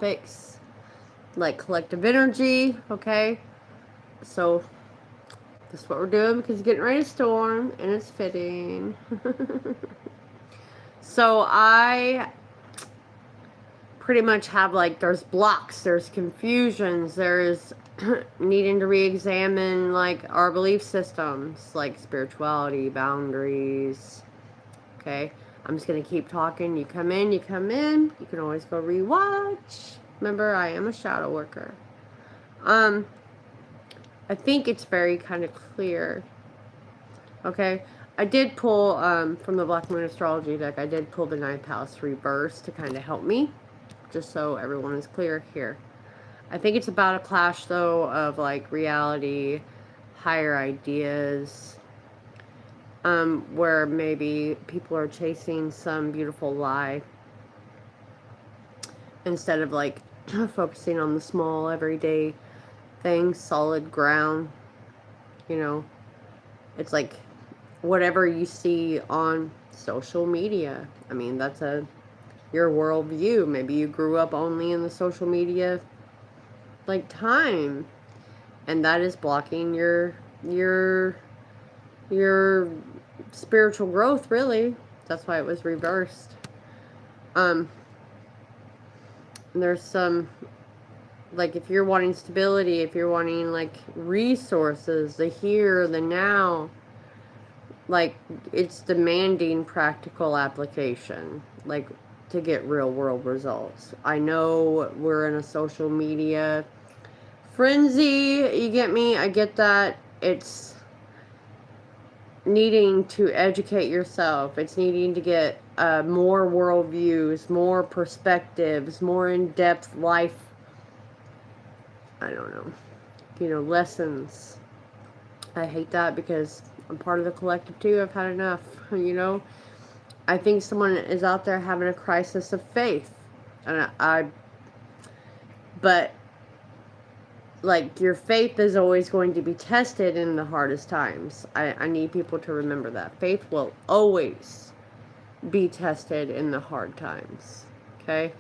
topics like collective energy, okay? So that's what we're doing because it's getting ready to storm and it's fitting. So I pretty much have like, there's blocks, there's confusions, there's needing to re-examine like our belief systems, like spirituality, boundaries. Okay, I'm just gonna keep talking. You come in, you come in. You can always go rewatch. Remember, I am a shadow worker. I think it's very kind of clear. Okay, I did pull from the Black Moon Astrology deck. I did pull the Ninth House reverse to kind of help me, just so everyone is clear here. I think it's about a clash, though, of like reality, higher ideas, where maybe people are chasing some beautiful lie instead of like focusing on the small, everyday things, solid ground. You know, it's like whatever you see on social media. I mean, that's your worldview. Maybe you grew up only in the social media like time, and that is blocking your spiritual growth, really. That's why it was reversed. There's some, like, if you're wanting stability, if you're wanting like resources, the here, the now, like, it's demanding practical application, like, to get real world results. I know we're in a social media frenzy, you get me? I get that. It's needing to educate yourself. It's needing to get more worldviews, more perspectives, more in-depth life, I don't know, lessons. I hate that because I'm part of the collective too. I've had enough, I think someone is out there having a crisis of faith. And but like, your faith is always going to be tested in the hardest times. I need people to remember that. Faith will always be tested in the hard times. Okay?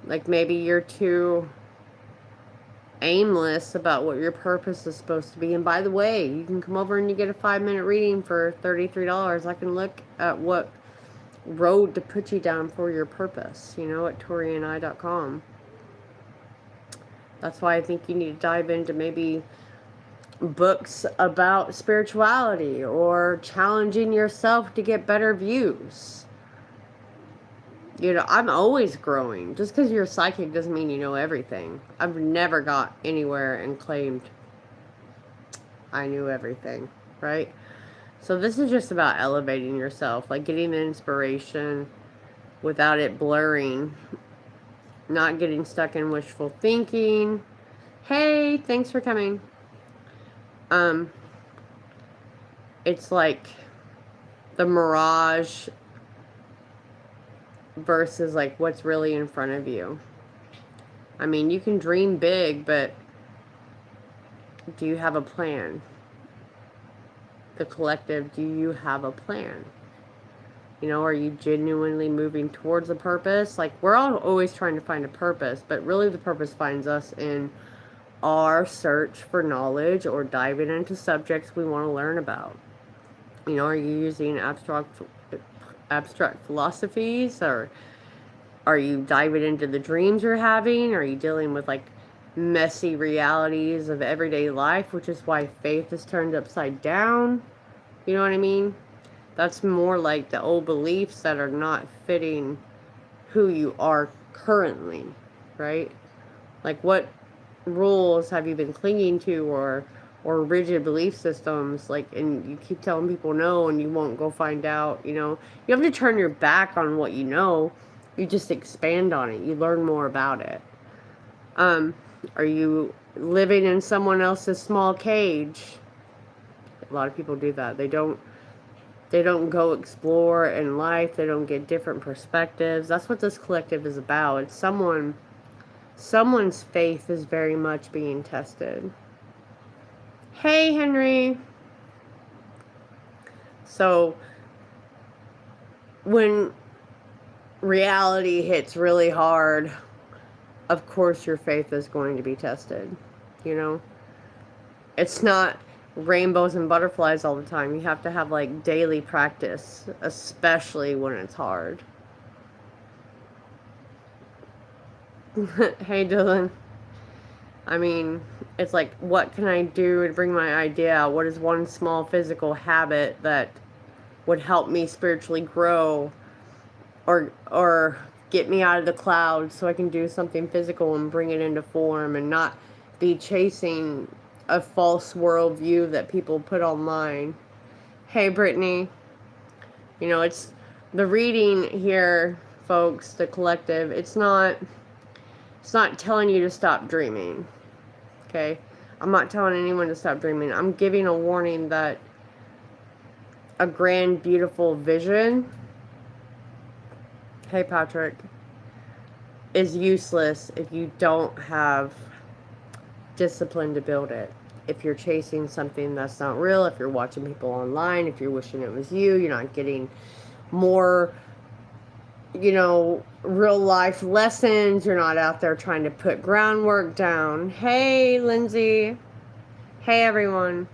Like, maybe you're too aimless about what your purpose is supposed to be. And by the way, you can come over and you get a 5-minute reading for $33. I can look at what road to put you down for your purpose, at Taureani.com. That's why I think you need to dive into maybe books about spirituality or challenging yourself to get better views. I'm always growing. Just because you're psychic doesn't mean you know everything. I've never got anywhere and claimed I knew everything, right? So this is just about elevating yourself, like getting the inspiration without it blurring, not getting stuck in wishful thinking. Hey, thanks for coming. It's like the mirage versus like what's really in front of you. I mean, you can dream big, but do you have a plan? The collective, do you have a plan? Are you genuinely moving towards a purpose? Like, we're all always trying to find a purpose, but really the purpose finds us in our search for knowledge or diving into subjects we want to learn about. Are you using abstract philosophies, or are you diving into the dreams you're having? Are you dealing with like messy realities of everyday life, which is why faith is turned upside down? You know what I mean? That's more like the old beliefs that are not fitting who you are currently, right? Like, what rules have you been clinging to, or rigid belief systems, like, and you keep telling people no and you won't go find out. You have to turn your back on what you know. You just expand on it. You learn more about it. Are you living in someone else's small cage? A lot of people do that. They don't go explore in life. They don't get different perspectives. That's what this collective is about. It's someone's faith is very much being tested. Hey, Henry. So when reality hits really hard, of course your faith is going to be tested. You know, it's not rainbows and butterflies all the time. You have to have like daily practice, especially when it's hard. Hey Dylan. I mean, it's like, what can I do to bring my idea out? What is one small physical habit that would help me spiritually grow, or get me out of the clouds so I can do something physical and bring it into form and not be chasing a false worldview that people put online. Hey Brittany, you know, it's the reading here, folks, the collective, it's not telling you to stop dreaming. Okay? I'm not telling anyone to stop dreaming. I'm giving a warning that a grand, beautiful vision, hey Patrick, is useless if you don't have discipline to build it. If you're chasing something that's not real, if you're watching people online, if you're wishing it was you, you're not getting more, you know, real life lessons. You're not out there trying to put groundwork down. Hey, Lindsay. Hey, everyone.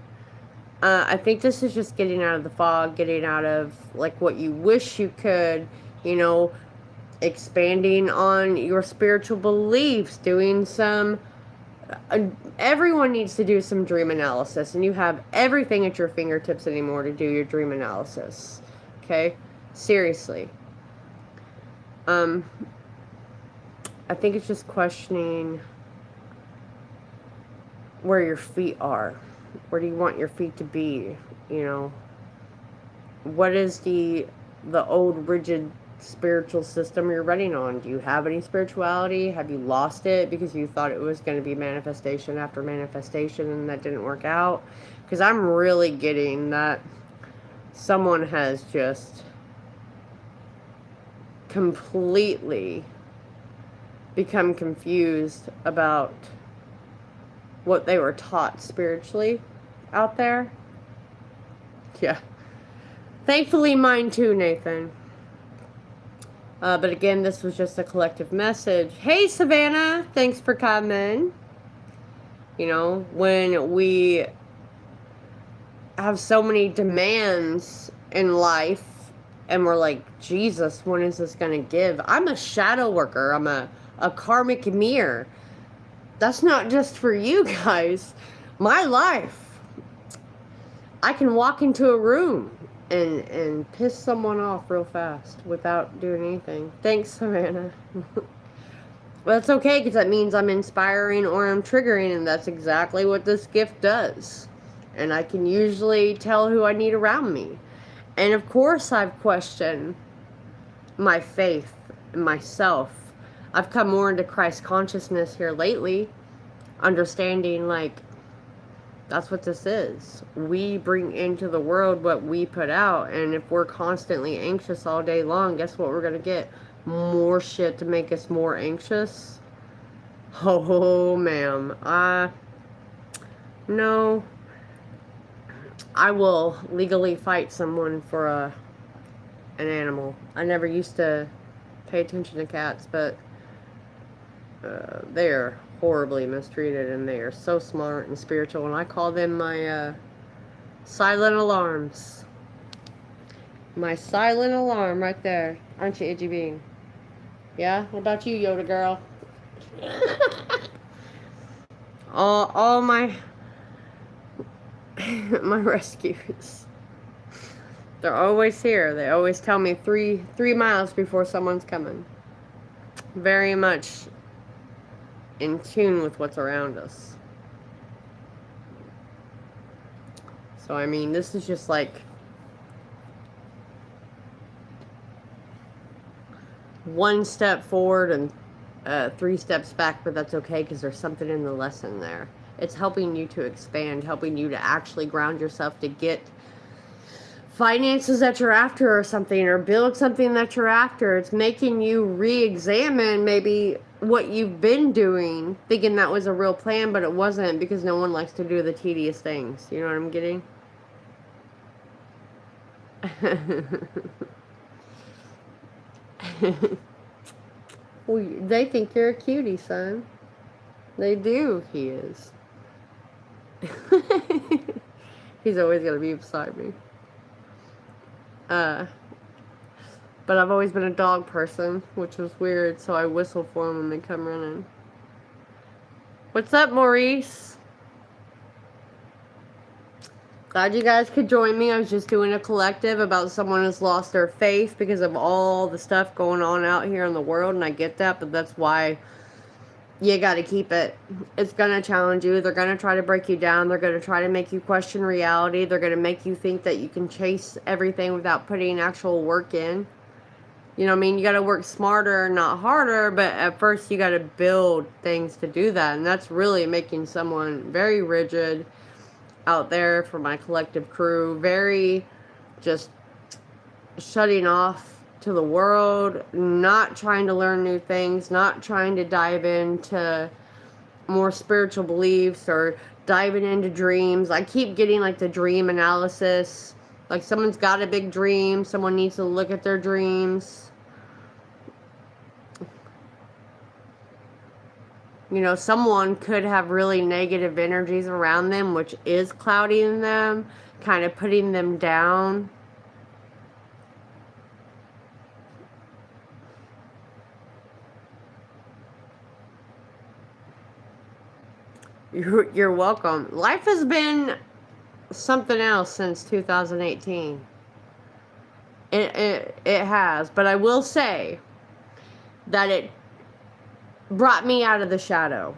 I think this is just getting out of the fog, getting out of like what you wish you could, you know, expanding on your spiritual beliefs, doing some, everyone needs to do some dream analysis, and you have everything at your fingertips anymore to do your dream analysis. Okay? Seriously. I think it's just questioning where your feet are. Where do you want your feet to be? You know, what is the old rigid spiritual system you're running on? Do you have any spirituality? Have you lost it because you thought it was going to be manifestation after manifestation and that didn't work out? Because I'm really getting that someone has just completely become confused about what they were taught spiritually out there. Yeah. Thankfully, mine too, Nathan. But again, this was just a collective message. Hey, Savannah, thanks for coming. You know, when we have so many demands in life and we're like, Jesus, when is this going to give? I'm a shadow worker. I'm a karmic mirror. That's not just for you guys. My life. I can walk into a room and piss someone off real fast without doing anything. Thanks, Savannah. Well, that's okay, because that means I'm inspiring or I'm triggering, and that's exactly what this gift does. And I can usually tell who I need around me. And of course I've questioned my faith and myself. I've come more into Christ consciousness here lately, understanding, like, that's what this is. We bring into the world what we put out, and if we're constantly anxious all day long, guess what we're going to get? More shit to make us more anxious. Oh, ma'am. No. I will legally fight someone for an animal. I never used to pay attention to cats, but they're horribly mistreated, and they are so smart and spiritual, and I call them my silent alarms. My silent alarm right there. Aren't you, Itchy Bean? Yeah? What about you, Yoda girl? all my my rescues. They're always here. They always tell me 3 miles before someone's coming. Very much in tune with what's around us. So, I mean, this is just like one step forward and 3 steps back, but that's okay, because there's something in the lesson there. It's helping you to expand, helping you to actually ground yourself to get finances that you're after or something, or build something that you're after. It's making you re-examine maybe what you've been doing, thinking that was a real plan, but it wasn't, because no one likes to do the tedious things. You know what I'm getting? Well, they think you're a cutie, son. They do. He is. He's always gonna be beside me. But I've always been a dog person, which was weird, so I whistle for them when they come running. What's up, Maurice? Glad you guys could join me. I was just doing a collective about someone who's lost their faith because of all the stuff going on out here in the world, and I get that, but that's why you got to keep it. It's going to challenge you. They're going to try to break you down. They're going to try to make you question reality. They're going to make you think that you can chase everything without putting actual work in. You know what I mean? You got to work smarter, not harder, but at first you got to build things to do that, and that's really making someone very rigid out there for my collective crew, very just shutting off to the world, not trying to learn new things, not trying to dive into more spiritual beliefs or diving into dreams. I keep getting like the dream analysis, like someone's got a big dream, someone needs to look at their dreams. You know, someone could have really negative energies around them, which is clouding them, kind of putting them down. You're welcome. Life has been something else since 2018. It has, but I will say that it brought me out of the shadow.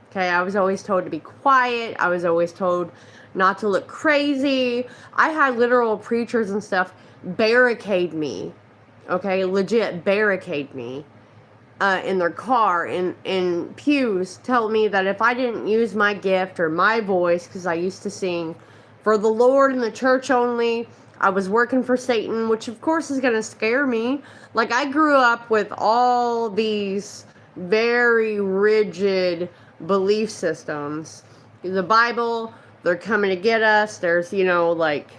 Okay, I was always told to be quiet. I was always told not to look crazy. I had literal preachers and stuff barricade me. Okay, legit barricade me in their car, in pews, tell me that if I didn't use my gift or my voice, because I used to sing for the Lord in the church only, I was working for Satan, which of course is going to scare me. Like, I grew up with all these very rigid belief systems. The Bible, they're coming to get us. There's, you know, like,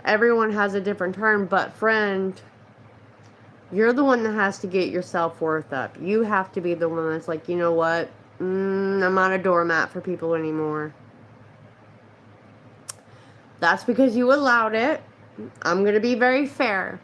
everyone has a different term, but friend, you're the one that has to get your self-worth up. You have to be the one that's like, you know what? I'm not a doormat for people anymore. That's because you allowed it. I'm going to be very fair.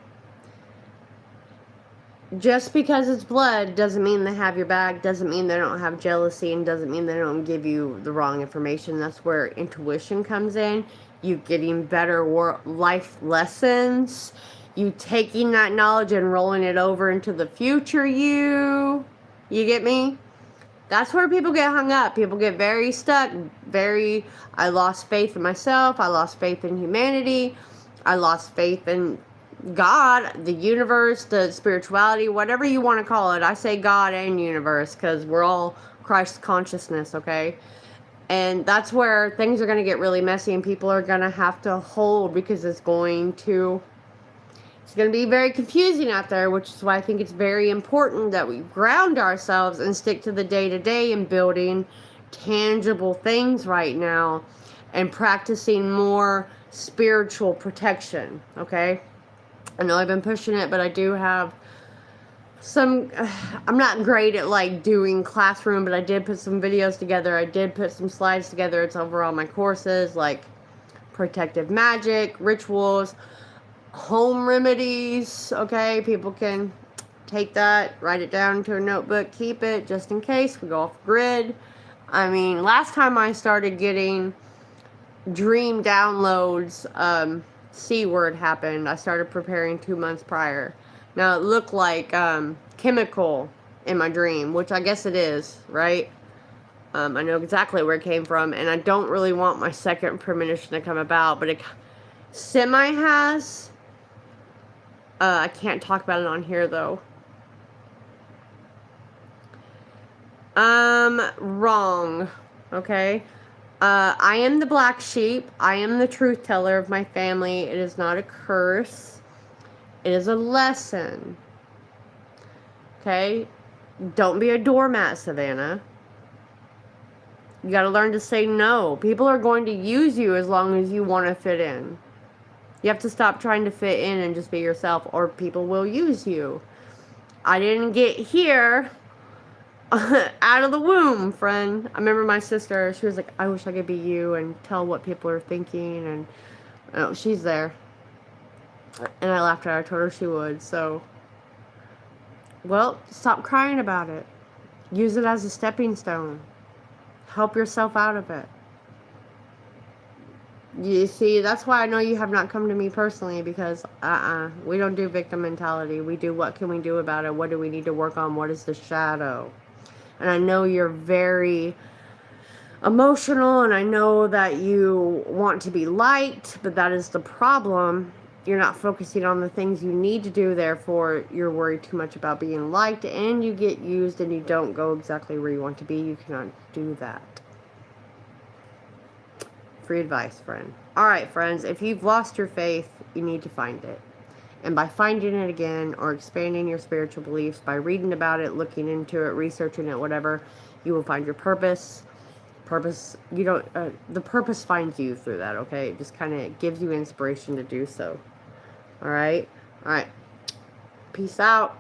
Just because it's blood doesn't mean they have your back, doesn't mean they don't have jealousy, and doesn't mean they don't give you the wrong information. That's where intuition comes in. You getting better life lessons. You taking that knowledge and rolling it over into the future you. You get me? That's where people get hung up. People get very stuck. I lost faith in myself. I lost faith in humanity. I lost faith in God, the universe, the spirituality, whatever you want to call it. I say God and universe because we're all Christ consciousness, okay? And that's where things are going to get really messy and people are going to have to hold because it's going to be very confusing out there, which is why I think it's very important that we ground ourselves and stick to the day-to-day and building tangible things right now and practicing more spiritual protection, okay? I know I've been pushing it, but I do have some, I'm not great at like doing classroom, but I did put some videos together. I did put some slides together. It's over all my courses, like protective magic, rituals, home remedies, okay? People can take that, write it down into a notebook, keep it just in case we go off grid. I mean, last time I started getting dream downloads, C word happened. I started preparing 2 months prior. Now it looked like chemical in my dream, which I guess it is, right? I know exactly where it came from, and I don't really want my second premonition to come about, but it semi has. I can't talk about it on here though. Wrong. Okay. I am the black sheep. I am the truth teller of my family. It is not a curse. It is a lesson. Okay? Don't be a doormat, Savannah. You got to learn to say no. People are going to use you as long as you want to fit in. You have to stop trying to fit in and just be yourself, or people will use you. I didn't get here out of the womb, friend. I remember my sister, she was like, I wish I could be you and tell what people are thinking, and oh, she's there. And I laughed at her. I told her she would. So, well, stop crying about it. Use it as a stepping stone. Help yourself out of it. You see, that's why I know you have not come to me personally, because we don't do victim mentality. We do what can we do about it? What do we need to work on? What is the shadow? And I know you're very emotional, and I know that you want to be liked, but that is the problem. You're not focusing on the things you need to do, therefore you're worried too much about being liked, and you get used and you don't go exactly where you want to be. You cannot do that. Free advice, friend. Alright, friends, if you've lost your faith, you need to find it. And by finding it again, or expanding your spiritual beliefs, by reading about it, looking into it, researching it, whatever, you will find your purpose. The purpose finds you through that, okay? It just kind of gives you inspiration to do so. Alright? Alright. Peace out.